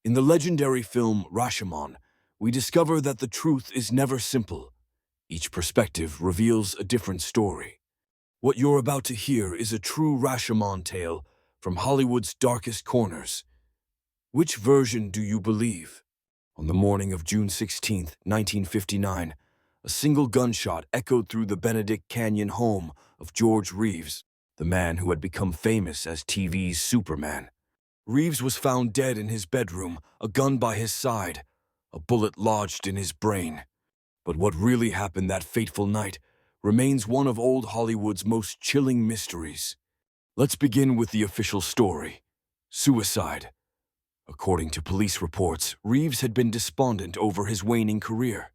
In the legendary film Rashomon, we discover that the truth is never simple. Each perspective reveals a different story. What you're about to hear is a true Rashomon tale from Hollywood's darkest corners. Which version do you believe? On the morning of June 16, 1959, a single gunshot echoed through the Benedict Canyon home of George Reeves, the man who had become famous as TV's Superman. Reeves was found dead in his bedroom, a gun by his side, a bullet lodged in his brain. But what really happened that fateful night remains one of old Hollywood's most chilling mysteries. Let's begin with the official story: suicide. According to police reports, Reeves had been despondent over his waning career.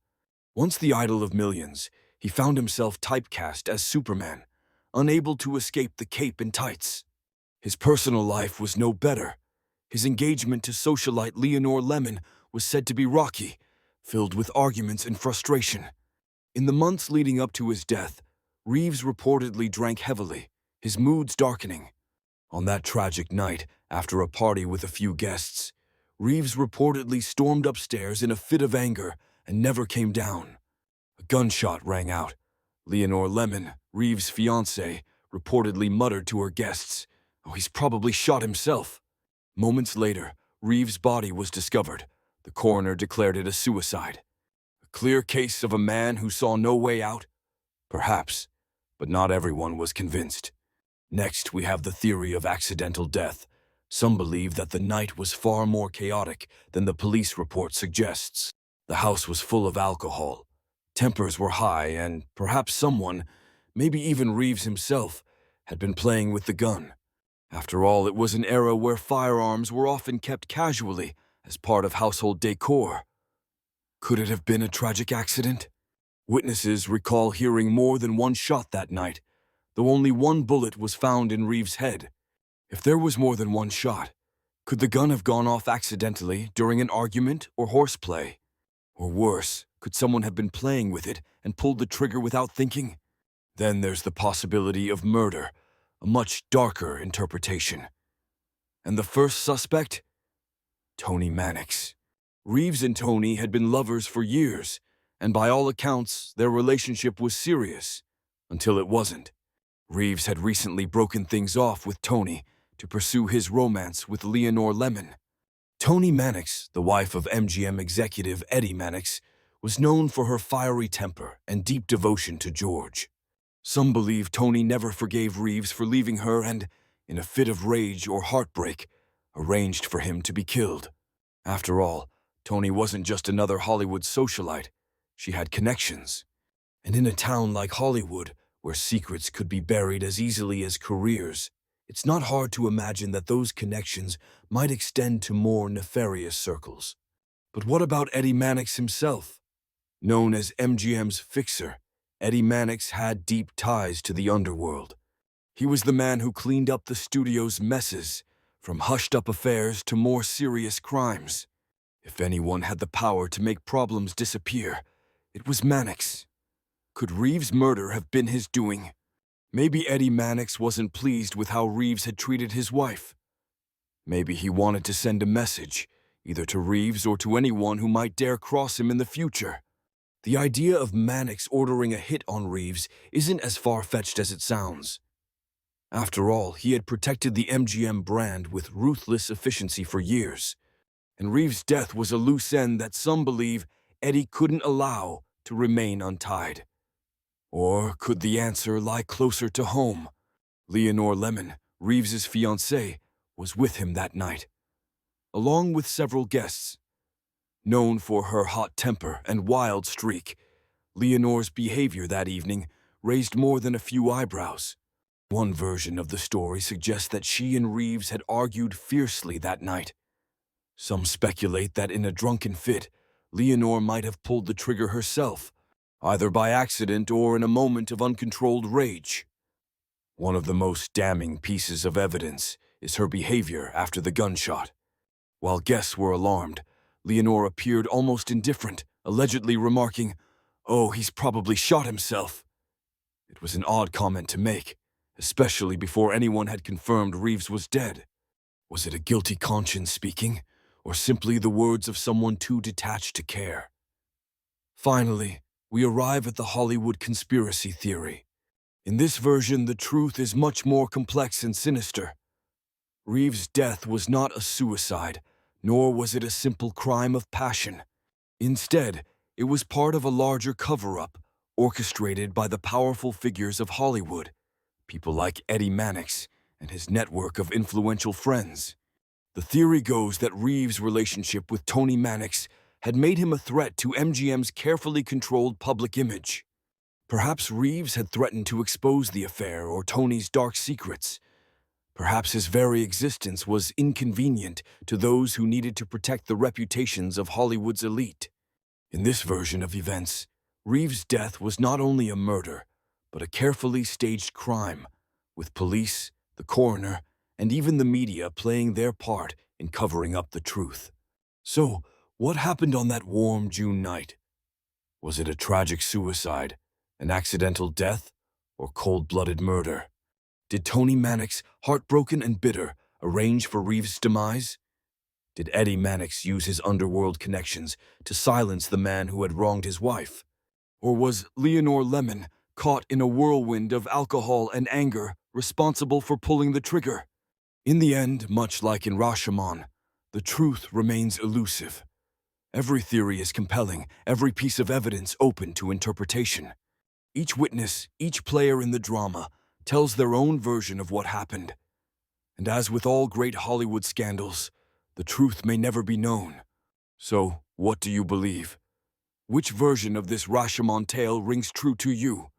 Once the idol of millions, he found himself typecast as Superman, unable to escape the cape and tights. His personal life was no better. His engagement to socialite Leonore Lemon was said to be rocky, filled with arguments and frustration. In the months leading up to his death, Reeves reportedly drank heavily, his moods darkening. On that tragic night, after a party with a few guests, Reeves reportedly stormed upstairs in a fit of anger and never came down. A gunshot rang out. Leonore Lemon, Reeves' fiancée, reportedly muttered to her guests, "Oh, he's probably shot himself." Moments later, Reeves' body was discovered. The coroner declared it a suicide. A clear case of a man who saw no way out? Perhaps, but not everyone was convinced. Next, we have the theory of accidental death. Some believe that the night was far more chaotic than the police report suggests. The house was full of alcohol. Tempers were high, and perhaps someone, maybe even Reeves himself, had been playing with the gun. After all, it was an era where firearms were often kept casually as part of household decor. Could it have been a tragic accident? Witnesses recall hearing more than one shot that night, though only one bullet was found in Reeves' head. If there was more than one shot, could the gun have gone off accidentally during an argument or horseplay? Or worse, could someone have been playing with it and pulled the trigger without thinking? Then there's the possibility of murder, a much darker interpretation. And the first suspect? Tony Mannix. Reeves and Tony had been lovers for years, and by all accounts, their relationship was serious, until it wasn't. Reeves had recently broken things off with Tony to pursue his romance with Leonore Lemon. Tony Mannix, the wife of MGM executive Eddie Mannix, was known for her fiery temper and deep devotion to George. Some believe Tony never forgave Reeves for leaving her and, in a fit of rage or heartbreak, arranged for him to be killed. After all, Tony wasn't just another Hollywood socialite. She had connections. And in a town like Hollywood, where secrets could be buried as easily as careers, it's not hard to imagine that those connections might extend to more nefarious circles. But what about Eddie Mannix himself? Known as MGM's fixer, Eddie Mannix had deep ties to the underworld. He was the man who cleaned up the studio's messes, from hushed-up affairs to more serious crimes. If anyone had the power to make problems disappear, it was Mannix. Could Reeves' murder have been his doing? Maybe Eddie Mannix wasn't pleased with how Reeves had treated his wife. Maybe he wanted to send a message, either to Reeves or to anyone who might dare cross him in the future. The idea of Mannix ordering a hit on Reeves isn't as far-fetched as it sounds. After all, he had protected the MGM brand with ruthless efficiency for years, and Reeves' death was a loose end that some believe Eddie couldn't allow to remain untied. Or could the answer lie closer to home? Leonore Lemon, Reeves' fiancée, was with him that night, along with several guests. Known for her hot temper and wild streak, Leonore's behavior that evening raised more than a few eyebrows. One version of the story suggests that she and Reeves had argued fiercely that night. Some speculate that in a drunken fit, Leonore might have pulled the trigger herself, either by accident or in a moment of uncontrolled rage. One of the most damning pieces of evidence is her behavior after the gunshot. While guests were alarmed, Leonore appeared almost indifferent, allegedly remarking, "Oh, he's probably shot himself." It was an odd comment to make, especially before anyone had confirmed Reeves was dead. Was it a guilty conscience speaking, or simply the words of someone too detached to care. Finally, we arrive at the Hollywood conspiracy theory. In this version, the truth is much more complex and sinister. Reeves' death was not a suicide, nor was it a simple crime of passion. Instead, it was part of a larger cover-up, orchestrated by the powerful figures of Hollywood, people like Eddie Mannix and his network of influential friends. The theory goes that Reeves' relationship with Tony Mannix had made him a threat to MGM's carefully controlled public image. Perhaps Reeves had threatened to expose the affair or Tony's dark secrets. Perhaps his very existence was inconvenient to those who needed to protect the reputations of Hollywood's elite. In this version of events, Reeves' death was not only a murder, but a carefully staged crime, with police, the coroner, and even the media playing their part in covering up the truth. So, what happened on that warm June night? Was it a tragic suicide, an accidental death, or cold-blooded murder? Did Tony Mannix, heartbroken and bitter, arrange for Reeves' demise? Did Eddie Mannix use his underworld connections to silence the man who had wronged his wife? Or was Leonore Lemon, caught in a whirlwind of alcohol and anger, responsible for pulling the trigger? In the end, much like in Rashomon, the truth remains elusive. Every theory is compelling, every piece of evidence open to interpretation. Each witness, each player in the drama, tells their own version of what happened. And as with all great Hollywood scandals, the truth may never be known. So, what do you believe? Which version of this Rashomon tale rings true to you?